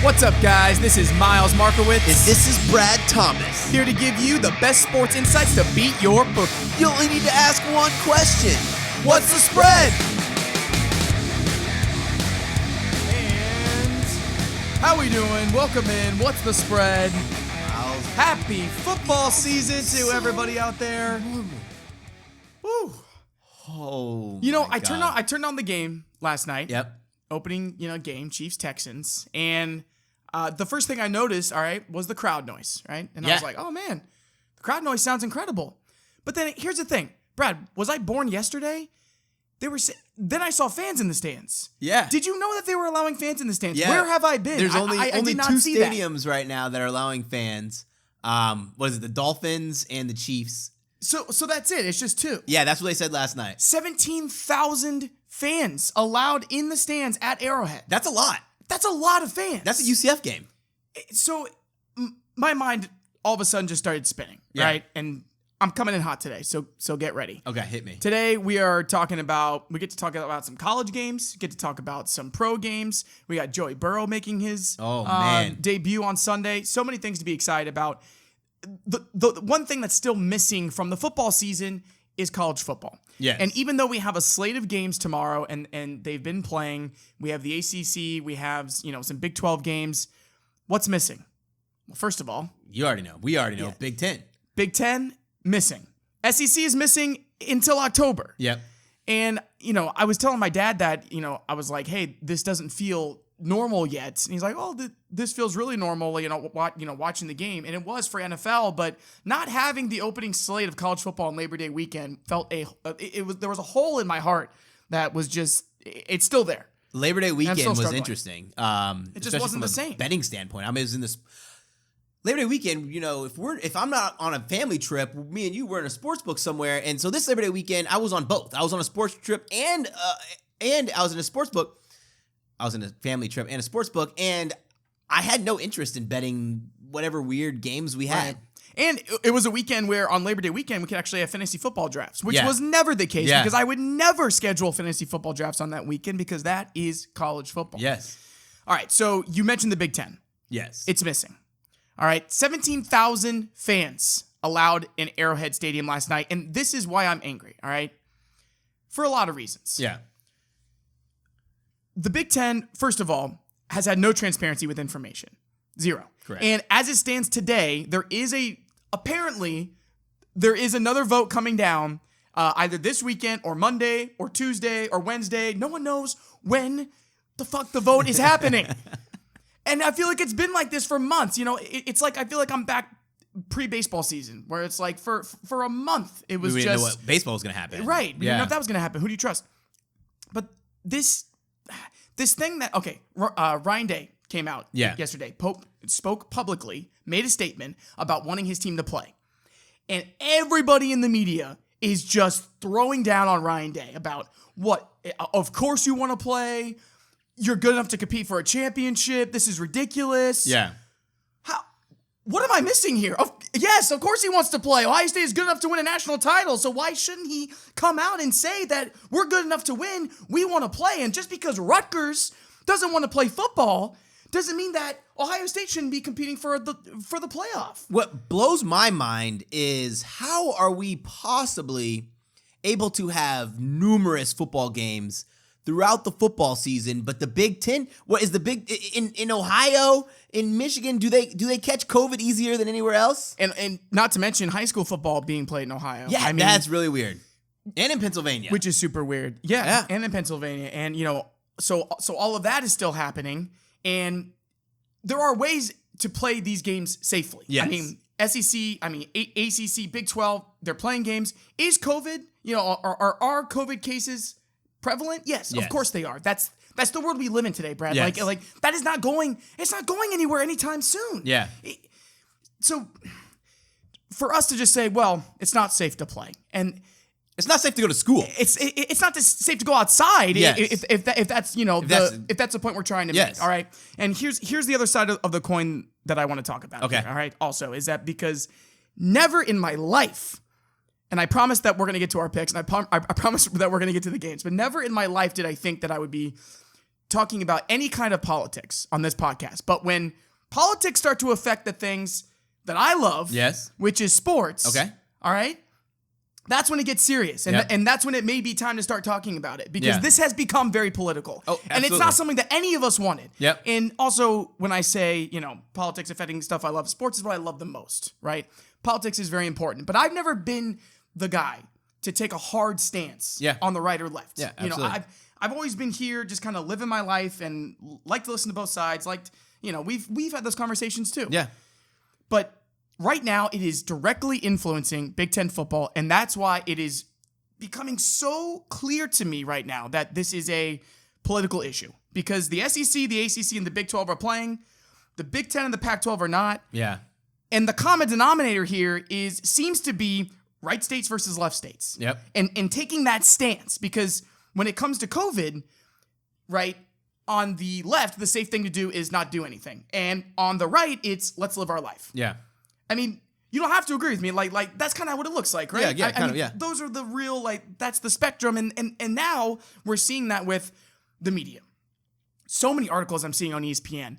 What's up, guys? This is Miles Markiewicz. And this is Brad Thomas. Here to give you the best sports insights to beat your book. You only need to ask one question. What's the spread? And how we doing? Welcome in. What's the spread? Miles. Happy football season to everybody out there. Woo. Oh, You know, my God. I turned on the game last night. Yep. Opening, game, Chiefs-Texans. And the first thing I noticed, was the crowd noise, right? And I was like, oh, man, the crowd noise sounds incredible. But then here's the thing. Brad, was I born yesterday? Then I saw fans in the stands. Yeah. Did you know that they were allowing fans in the stands? Yeah. Where have I been? There's only I did not two see that. stadiums right now that are allowing fans. What is it? The Dolphins and the Chiefs. So that's it. It's just two. Yeah, that's what they said last night. 17,000 fans allowed in the stands at Arrowhead. That's a lot. That's a lot of fans. That's a UCF game. So my mind all of a sudden just started spinning, right? And I'm coming in hot today, so get ready. Okay, hit me. Today we get to talk about some college games, get to talk about some pro games. We got Joey Burrow making his debut on Sunday. So many things to be excited about. The one thing that's still missing from the football season is college football. Yes. And even though we have a slate of games tomorrow and they've been playing, we have the ACC, we have, some Big 12 games. What's missing? Well, first of all, You already know. We already know. Big Ten. Big 10 missing. SEC is missing until October. Yep. And, I was telling my dad that, I was like, hey, this doesn't feel normal yet. And he's like, oh, this feels really normal, watching the game. And it was for NFL, but not having the opening slate of college football on Labor Day weekend felt there was a hole in my heart that was just, it's still there. Labor Day weekend was struggling. interesting. It just wasn't the same. Betting standpoint. I mean, it was in this Labor Day weekend, if I'm not on a family trip, me and you were in a sports book somewhere. And so this Labor Day weekend, I was on both. I was on a sports trip and I was in a sports book. I was in a family trip and a sports book, and I had no interest in betting whatever weird games we had. Right. And it was a weekend where on Labor Day weekend, we could actually have fantasy football drafts, which was never the case because I would never schedule fantasy football drafts on that weekend because that is college football. Yes. All right, so you mentioned the Big Ten. Yes. It's missing. All right, 17,000 fans allowed in Arrowhead Stadium last night, and this is why I'm angry, all right? For a lot of reasons. Yeah. The Big Ten, first of all, has had no transparency with information. Zero. Correct. And as it stands today, there is another vote coming down either this weekend or Monday or Tuesday or Wednesday. No one knows when the fuck the vote is happening. And I feel like it's been like this for months. It's like I feel like I'm back pre-baseball season where it's like for a month it was we didn't just know what baseball was going to happen. Right. We didn't know if that was going to happen. Who do you trust? But this thing that Ryan Day came out yesterday. Pope spoke publicly, made a statement about wanting his team to play. And everybody in the media is just throwing down on Ryan Day about what, of course you want to play. You're good enough to compete for a championship. This is ridiculous. Yeah. What am I missing here? Yes, of course he wants to play. Ohio State is good enough to win a national title, so why shouldn't he come out and say that we're good enough to win, we want to play? And just because Rutgers doesn't want to play football doesn't mean that Ohio State shouldn't be competing for the playoff. What blows my mind is how are we possibly able to have numerous football games throughout the football season, but the Big Ten, what is the big in Ohio, in Michigan, do they catch COVID easier than anywhere else? And not to mention high school football being played in Ohio. Yeah, I mean, that's really weird. And in Pennsylvania, which is super weird. Yeah. And in Pennsylvania, and so all of that is still happening, and there are ways to play these games safely. Yes. I mean, SEC, ACC, Big 12, they're playing games. Is COVID? Are COVID cases prevalent? Yes, of course they are. That's the world we live in today, Brad. Yes. Like that is not going. It's not going anywhere anytime soon. Yeah. So for us to just say, well, it's not safe to play, and it's not safe to go to school. It's not safe to go outside. Yes. If that's the point we're trying to make. All right. And here's the other side of the coin that I want to talk about. Okay. Here, all right. Also, is that because never in my life. And I promise that we're going to get to our picks, and I promise that we're going to get to the games. But never in my life did I think that I would be talking about any kind of politics on this podcast, but when politics start to affect the things that I love, yes, which is sports, okay, all right, that's when it gets serious, and that's when it may be time to start talking about it, because this has become very political, and it's not something that any of us wanted. Yep. And also, when I say, politics affecting stuff I love, sports is what I love the most, right? Politics is very important, but I've never been the guy to take a hard stance on the right or left. Yeah, absolutely. I've always been here just kind of living my life and like to listen to both sides. We've had those conversations too. Yeah. But right now, it is directly influencing Big Ten football, and that's why it is becoming so clear to me right now that this is a political issue. Because the SEC, the ACC, and the Big 12 are playing, the Big Ten and the Pac-12 are not. Yeah. And the common denominator here seems to be right states versus left states. Yep. And taking that stance, because when it comes to COVID, right, on the left, the safe thing to do is not do anything. And on the right, it's let's live our life. Yeah. I mean, you don't have to agree with me. Like that's kind of what it looks like, right? Yeah, Those are the real, that's the spectrum. And now we're seeing that with the media. So many articles I'm seeing on ESPN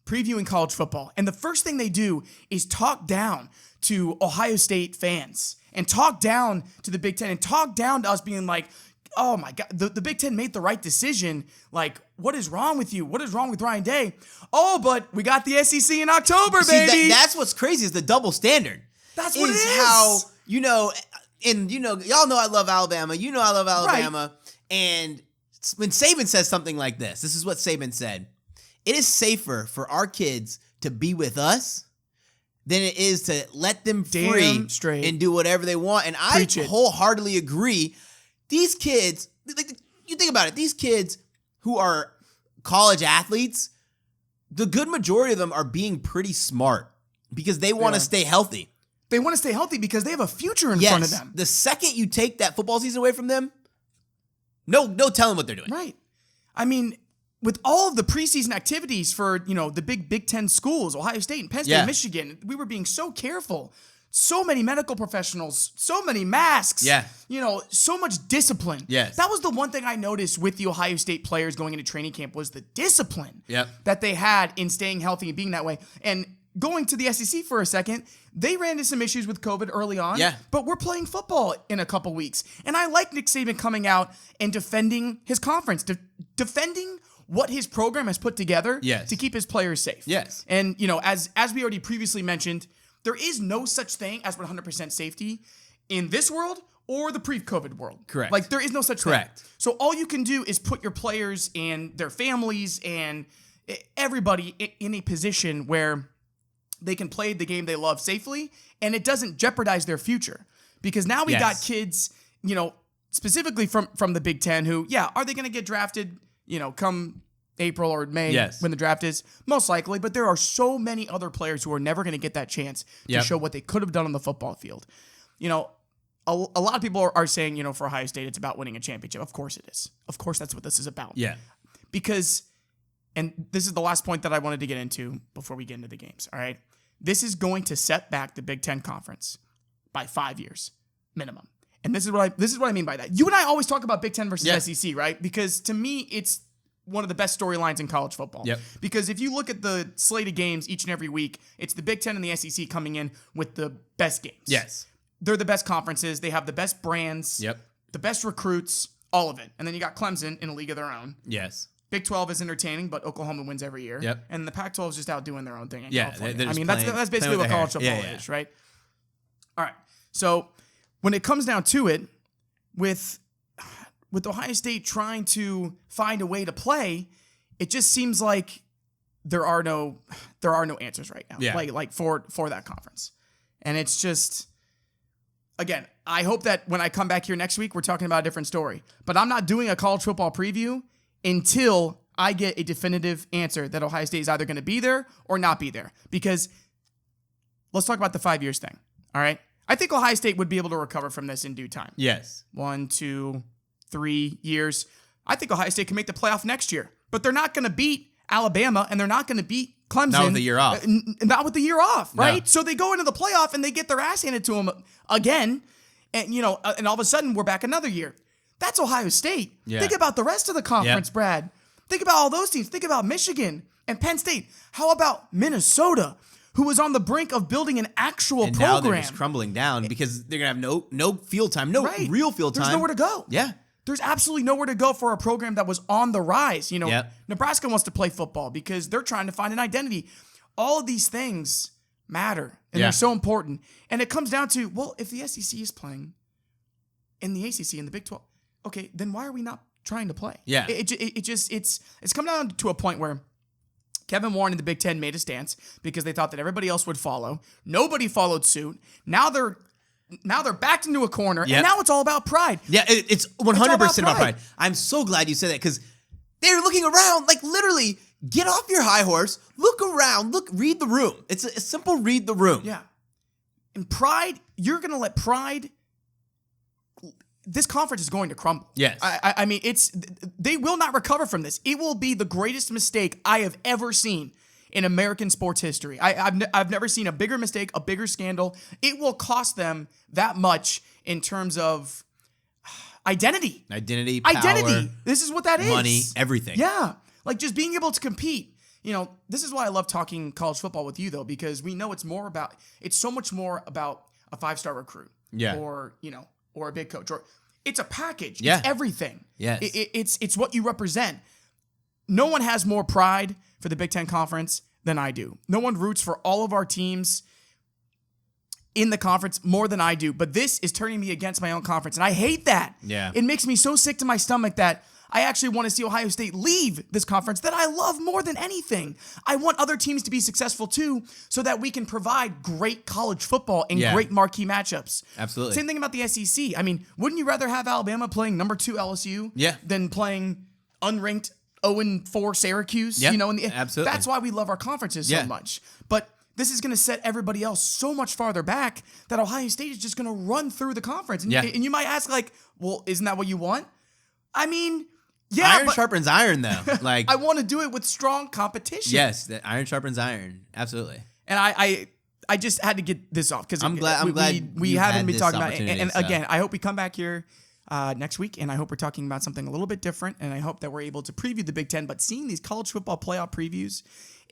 previewing college football. And the first thing they do is talk down to Ohio State fans and talk down to the Big Ten and talk down to us being like, oh my God, the Big Ten made the right decision. Like, what is wrong with you? What is wrong with Ryan Day? Oh, but we got the SEC in October, baby. See, that's what's crazy is the double standard. That's what it is. How, y'all know I love Alabama. You know I love Alabama. Right. And when Saban says something like this is what Saban said. It is safer for our kids to be with us than it is to let them free and do whatever they want. And I wholeheartedly agree. These kids, you think about it, these kids who are college athletes, the good majority of them are being pretty smart because they want to stay healthy. They want to stay healthy because they have a future in front of them. The second you take that football season away from them, no telling what they're doing. Right. I mean, with all of the preseason activities for, the Big Ten schools, Ohio State and Penn State and Michigan, we were being so careful. So many medical professionals, so many masks, so much discipline. Yes. That was the one thing I noticed with the Ohio State players going into training camp was the discipline that they had in staying healthy and being that way. And going to the SEC for a second, they ran into some issues with COVID early on, but we're playing football in a couple weeks. And I like Nick Saban coming out and defending his conference, defending what his program has put together to keep his players safe. Yes. And, as we already previously mentioned, there is no such thing as 100% safety in this world or the pre-COVID world. Correct. Like, there is no such thing. So all you can do is put your players and their families and everybody in a position where they can play the game they love safely, and it doesn't jeopardize their future. Because now we got kids, specifically from the Big Ten who, are they going to get drafted, come April or May when the draft is? Most likely, but there are so many other players who are never going to get that chance to show what they could have done on the football field. A lot of people are saying, for Ohio State, it's about winning a championship. Of course it is. Of course that's what this is about. Yeah. Because, and this is the last point that I wanted to get into before we get into the games, all right? This is going to set back the Big Ten Conference by 5 years minimum. And this is what I mean by that. You and I always talk about Big Ten versus SEC, right? Because to me, it's one of the best storylines in college football. Yep. Because if you look at the slate of games each and every week, it's the Big Ten and the SEC coming in with the best games. Yes. They're the best conferences. They have the best brands. Yep. The best recruits, all of it. And then you got Clemson in a league of their own. Yes. Big 12 is entertaining, but Oklahoma wins every year. Yep. And the Pac-12 is just out doing their own thing in California. That's basically what college football is, right? All right. So when it comes down to it, with Ohio State trying to find a way to play, it just seems like there are no answers right now. Yeah. Like for that conference. And it's just, again, I hope that when I come back here next week, we're talking about a different story. But I'm not doing a college football preview until I get a definitive answer that Ohio State is either going to be there or not be there. Because let's talk about the 5 years thing. All right. I think Ohio State would be able to recover from this in due time. Yes. 1, 2, 3 years. I think Ohio State can make the playoff next year, but they're not going to beat Alabama and they're not going to beat Clemson. Not with the year off. Not with the year off, right? No. So they go into the playoff and they get their ass handed to them again. And, and all of a sudden we're back another year. That's Ohio State. Yeah. Think about the rest of the conference, Brad. Think about all those teams. Think about Michigan and Penn State. How about Minnesota, who was on the brink of building an actual program? Now they're just crumbling down because they're going to have no field time, real field time. There's nowhere to go. Yeah. There's absolutely nowhere to go for a program that was on the rise. Nebraska wants to play football because they're trying to find an identity. All of these things matter, and they're so important. And it comes down to, well, if the SEC is playing in the ACC and the Big 12, okay, then why are we not trying to play? Yeah. It's come down to a point where Kevin Warren and the Big Ten made a stance because they thought that everybody else would follow. Nobody followed suit. Now they're backed into a corner, and now it's all about pride. Yeah, it's 100% about pride. I'm so glad you said that because they're looking around, like literally, get off your high horse, look around, read the room. It's a simple read the room. Yeah. And pride, you're going to let pride, this conference is going to crumble. Yes. I mean, they will not recover from this. It will be the greatest mistake I have ever seen in American sports history. I've never seen a bigger mistake, a bigger scandal. It will cost them that much in terms of identity. Power, This is what that is. Money, everything. Yeah. Like just being able to compete. This is why I love talking college football with you, though, because we know it's so much more about a 5-star recruit. Yeah. Or a big coach. Or it's a package. Yeah. It's everything. Yes. It's what you represent. No one has more pride for the Big Ten Conference than I do. No one roots for all of our teams in the conference more than I do. But this is turning me against my own conference, and I hate that. Yeah. It makes me so sick to my stomach that I actually want to see Ohio State leave this conference that I love more than anything. I want other teams to be successful too so that we can provide great college football and great marquee matchups. Absolutely. Same thing about the SEC. I mean, wouldn't you rather have Alabama playing number 2 LSU than playing unranked 0-4 Syracuse? Yep. Absolutely. That's why we love our conferences so much. But this is going to set everybody else so much farther back that Ohio State is just going to run through the conference. And you might ask, like, well, isn't that what you want? I mean, yeah. Iron sharpens iron, though. Like I want to do it with strong competition. Yes, iron sharpens iron. Absolutely. And I just had to get this off because I'm glad we haven't been talking about it. And so. Again, I hope we come back here next week, and I hope we're talking about something a little bit different, and I hope that we're able to preview the Big Ten. But seeing these college football playoff previews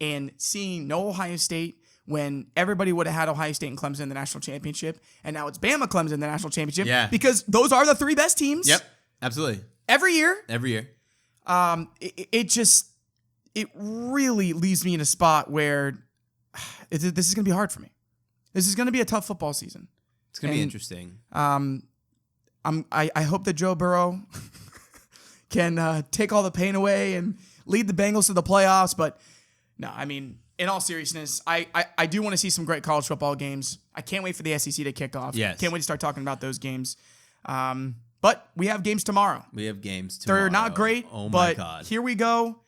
and seeing no Ohio State when everybody would have had Ohio State and Clemson in the national championship, and now it's Bama Clemson in the national championship because those are the 3 best teams. Yep, absolutely. Every year. It really leaves me in a spot where this is going to be hard for me. This is going to be a tough football season. It's going to be interesting. I hope that Joe Burrow can take all the pain away and lead the Bengals to the playoffs. But no, I mean, in all seriousness, I do want to see some great college football games. I can't wait for the SEC to kick off. Yes. Can't wait to start talking about those games. But we have games tomorrow. They're not great, oh my but God. here we go.